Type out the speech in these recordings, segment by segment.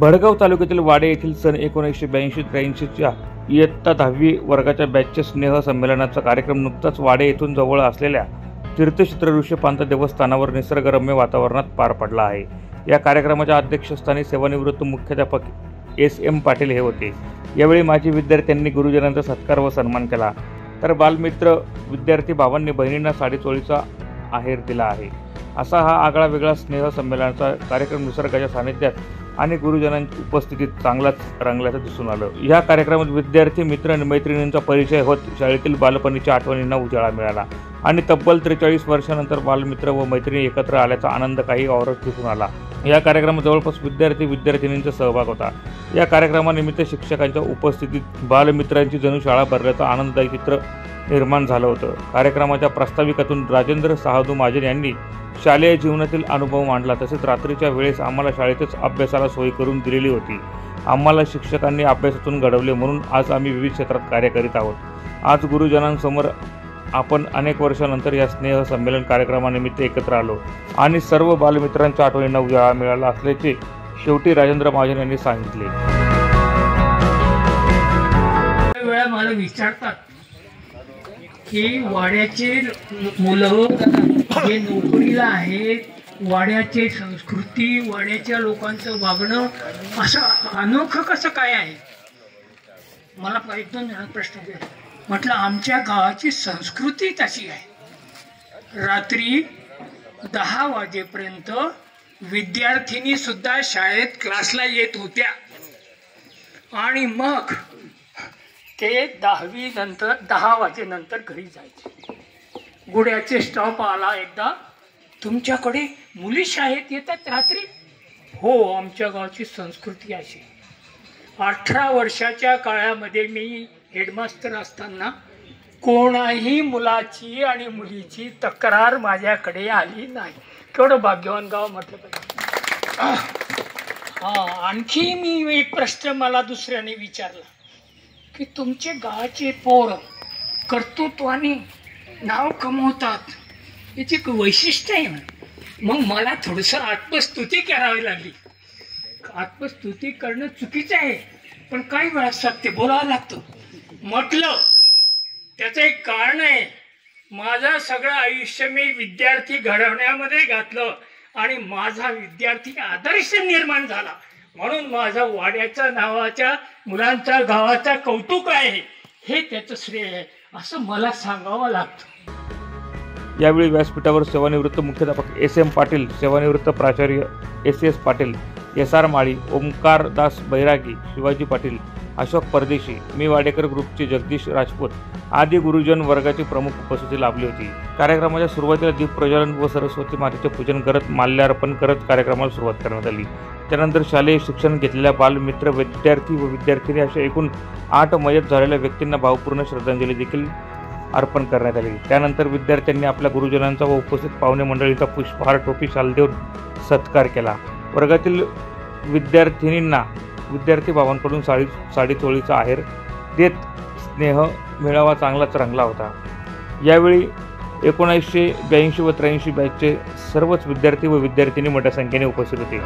भडगाव तालुक्यातील वाडे येथील सन 1982-83च्या इयत्ता 10वी वर्गाच्या बॅचचे स्नेह संमेलनाचा कार्यक्रम नुकताच वाडे येथून जवळ असलेल्या तीर्थक्षेत्र ऋषिपांत देवस्थानावर निसर्गरम्य वातावरणात पार पडला आहे। या कार्यक्रमाच्या अध्यक्षस्थानी सेवानिवृत्त मुख्याध्यापक SM पाटील हे होते। यावेळी माजी विद्यार्थ्यांनी गुरुजनांचा सत्कार व सन्मान केला, तर बालमित्र विद्यार्थी भावांनी बहिणींना साडीचोळीचा आहेर दिला आहे। असा हा आगळा वेगळा स्नेह संमेलनाचा कार्यक्रम निसर्गाच्या सानिध्यात आणि गुरुजनांच्या उपस्थितीत चांगलाच रंगल्याचं दिसून आलं। या कार्यक्रमात विद्यार्थी मित्र आणि मैत्रिणींचा परिचय होत शाळेतील बालपणीच्या आठवणींना उजाळा मिळाला आणि तब्बल 43 वर्षानंतर बालमित्र व मैत्रिणी एकत्र आल्याचा आनंद काही औरच दिसून आला। या कार्यक्रमात जवळपास विद्यार्थी-विद्यार्थिनींचा सहभाग होता। या कार्यक्रमानिमित्त शिक्षकांच्या उपस्थितीत बालमित्रांची जणू शाळा भरल्याचं आनंददायी चित्र निर्माण झालं होतं। कार्यक्रमाच्या प्रास्ताविकातून राजेंद्र साहदू महाजन यांनी शालेय जीवनातील अनुभव मांडला, तसेच रात्रीच्या वेळेस आम्हाला शाळेतच अभ्यासाला सोय करून दिलेली होती। आम्हाला शिक्षकांनी अभ्यासातून घडवले, म्हणून आज आम्ही विविध क्षेत्रात कार्य करीत आहोत। आज गुरुजनांसमोर आपण अनेक वर्षानंतर या स्नेह संमेलन कार्यक्रमानिमित्त एकत्र आलो आणि सर्व बालमित्रांच्या आठवणींना उजाळा मिळाला असल्याचे शेवटी राजेंद्र महाजन यांनी सांगितले। वेळा मला विचारतात की वाड्याचे मुलं जे नोकरीला आहेत, वाड्याची संस्कृती, वाड्याच्या लोकांचं वागणं असं अनोखं कसं काय आहे। मला एक दोन जण प्रश्न केला। म्हटलं आमच्या गावाची संस्कृती तशी आहे। रात्री 10 वाजेपर्यंत विद्यार्थिनी सुद्धा शाळेत क्लासला येत होत्या आणि मग ते 10वी नंतर 10 वाजेनंतर घरी जायचे। गुड्याचे स्टॉप आला एकदा, तुमच्याकडे मुली शाळेत येतात रात्री? हो, आमच्या गावाची संस्कृती अशी। 18 वर्षाच्या काळामध्ये मी हेडमास्टर असताना कोणाही मुलाची आणि मुलीची तक्रार माझ्याकडे आली नाही। केवढं भाग्यवान गाव म्हटलं पाहिजे। आणखी मी एक प्रश्न मला दुसऱ्याने विचारला की तुमचे गावाचे पोरं कर्तृत्वाने नाव कमवतात, याची एक वैशिष्ट्य आहे। मग मला थोडंसं आत्मस्तुती करावी लागली। आत्मस्तुती करणं चुकीचं आहे, पण काही वेळा सत्य बोलावं लागतं। म्हटलं त्याचं एक कारण आहे, माझं सगळं आयुष्य मी विद्यार्थी घडवण्यामध्ये घातलं आणि माझा विद्यार्थी आदर्श निर्माण झाला, म्हणून माझा वाड्याच्या नावाच्या मुलांच्या गावाचा कौतुक आहे, हे त्याचं श्रेय आहे असं मला सांगावं लागतं। यावेळी व्यासपीठावर सेवानिवृत्त मुख्याध्यापक SM पाटील, सेवानिवृत्त प्राचार्य SS पाटील, SR माळी, ओमकारदास बैरागी, शिवाजी पाटील, अशोक परदेशी, मी वाडेकर ग्रुपचे जगदीश राजपूत आदी गुरुजन वर्गाची प्रमुख उपस्थिती लाभली होती। कार्यक्रमाच्या सुरुवातीला दीप प्रज्वलन व सरस्वती मातेचे पूजन करत माल्यार्पण करत कार्यक्रमाला सुरुवात करण्यात आली। त्यानंतर शालेय शिक्षण घेतलेल्या बालमित्र, विद्यार्थी व विद्यार्थिनी अशा एकूण 8 मयत झालेल्या व्यक्तींना भावपूर्ण श्रद्धांजली देखील अर्पण करण्यात आली। त्यानंतर विद्यार्थ्यांनी आपल्या गुरुजनांचा व उपस्थित पाहुणे मंडळींचा पुष्पहार, टोपी, शाल देऊन सत्कार केला। वर्गातील विद्यार्थिनींना विद्यार्थी भावांकडून साडीचोळीचा आहेर देत स्नेह मेळावा चांगलाच रंगला होता। यावेळी 1982 व 83 बॅचचे सर्वच विद्यार्थी व विद्यार्थिनी मोठ्या संख्येने उपस्थित होते।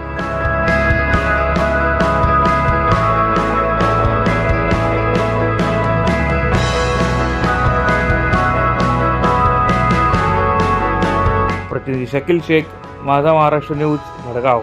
प्रतिनिधी शकील शेख, माझा महाराष्ट्र न्यूज, भडगाव।